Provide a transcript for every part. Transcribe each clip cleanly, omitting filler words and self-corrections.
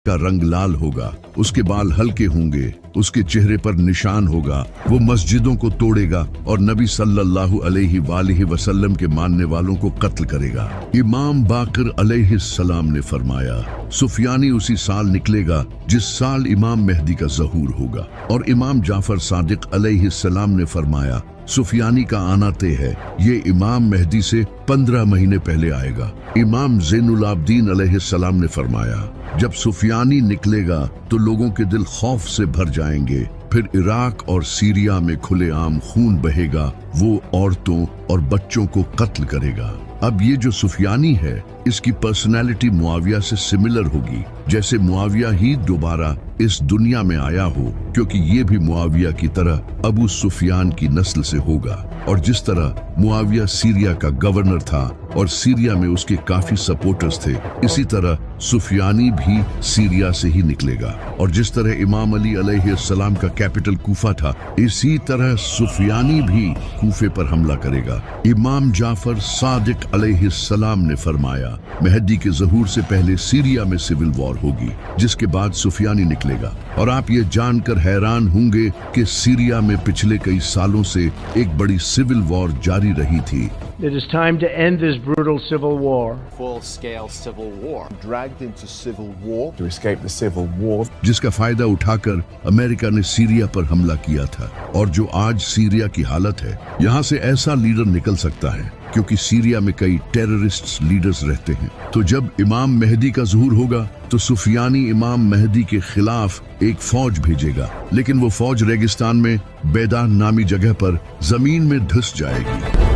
का रंग लाल होगा, उसके बाल हल्के होंगे, उसके चेहरे पर निशान होगा, वो मस्जिदों को तोड़ेगा और नबी सल्लल्लाहु अलैहि वसल्लम के मानने वालों को कत्ल करेगा। इमाम बाकर अलैहिस्सलाम ने फरमाया, सुफियानी उसी साल निकलेगा जिस साल इमाम मेहदी का ज़हूर होगा। और इमाम जाफर सादिक अलैहिस्सलाम ने फरमाया, सुफियानी का आना तय है, ये इमाम मेहदी से 15 महीने पहले आएगा। इमाम ज़ैनुल आबदीन अलैहिस्सलाम ने फरमाया, जब सुफियानी निकलेगा तो लोगों के दिल खौफ से भर जाएंगे, फिर इराक और सीरिया में खुलेआम खून बहेगा, वो औरतों और बच्चों को कत्ल करेगा। अब ये जो सुफियानी है, इसकी पर्सनैलिटी मुआविया से सिमिलर होगी, जैसे मुआविया ही दोबारा इस दुनिया में आया हो, क्योंकि ये भी मुआविया की तरह अबू सुफियान की नस्ल से होगा। और जिस तरह मुआविया सीरिया का गवर्नर था और सीरिया में उसके काफी सपोर्टर्स थे, इसी तरह सुफियानी भी सीरिया से ही निकलेगा। और जिस तरह इमाम अली अलैहिस्सलाम का कैपिटल कूफा था, इसी तरह सुफियानी भी कूफे पर हमला करेगा। इमाम जाफर सादिक अलैहिस्सलाम ने फरमाया, मेहदी के ज़हूर से पहले सीरिया में सिविल वॉर होगी, जिसके बाद सुफियानी निकलेगा। और आप ये जानकर हैरान होंगे कि सीरिया में पिछले कई सालों से एक बड़ी सिविल वॉर जारी रही थी। It is time to end this brutal civil war. Full-scale civil war. Dragged into civil war to escape the civil war. जिसका फायदा उठाकर अमेरिका ने सीरिया पर हमला किया था। और जो आज सीरिया की हालत है, यहाँ से ऐसा लीडर निकल सकता है, क्योंकि सीरिया में कई टेररिस्ट लीडर्स रहते हैं। तो जब इमाम मेहदी का ज़हूर होगा तो सुफियानी इमाम मेहदी के खिलाफ एक फौज भेजेगा, लेकिन वो फौज रेगिस्तान में बेदान नामी जगह पर जमीन में धंस जाएगी,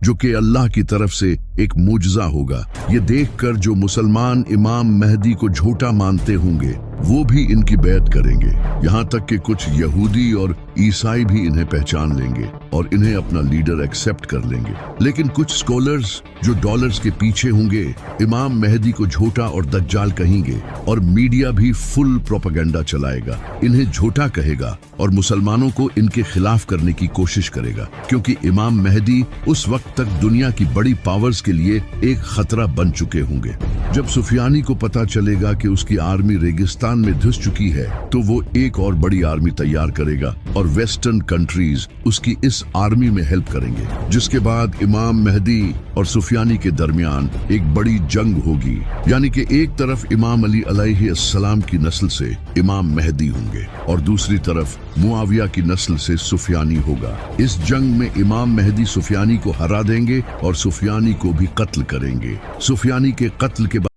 जो कि अल्लाह की तरफ से एक मुजज़ा होगा। ये देखकर जो मुसलमान इमाम मेहदी को झूठा मानते होंगे, वो भी इनकी बैत करेंगे। यहाँ तक कि कुछ यहूदी और ईसाई भी इन्हें पहचान लेंगे और इन्हें अपना लीडर एक्सेप्ट कर लेंगे। लेकिन कुछ स्कॉलर्स जो डॉलर्स के पीछे होंगे, इमाम मेहदी को झूठा और दज्जाल कहेंगे, और मीडिया भी फुल प्रोपेगेंडा चलाएगा, इन्हें झूठा कहेगा और मुसलमानों को इनके खिलाफ करने की कोशिश करेगा, क्योंकि इमाम मेहदी उस वक्त तक दुनिया की बड़ी पावर्स के लिए एक खतरा बन चुके होंगे। जब सुफियानी को पता चलेगा कि उसकी आर्मी रेगिस्तान में धंस चुकी है, तो वो एक और बड़ी आर्मी तैयार करेगा और वेस्टर्न कंट्रीज उसकी इस आर्मी में हेल्प करेंगे, जिसके बाद इमाम मेहदी और सुफियानी के दरमियान एक बड़ी जंग होगी। यानी कि एक तरफ इमाम अली अलैहिस्सलाम की नस्ल से इमाम मेहदी होंगे और दूसरी तरफ मुआविया की नस्ल से सुफियानी होगा। इस जंग में इमाम मेहदी सुफियानी को हरा देंगे और सुफियानी को भी कत्ल करेंगे। सुफियानी के कत्ल के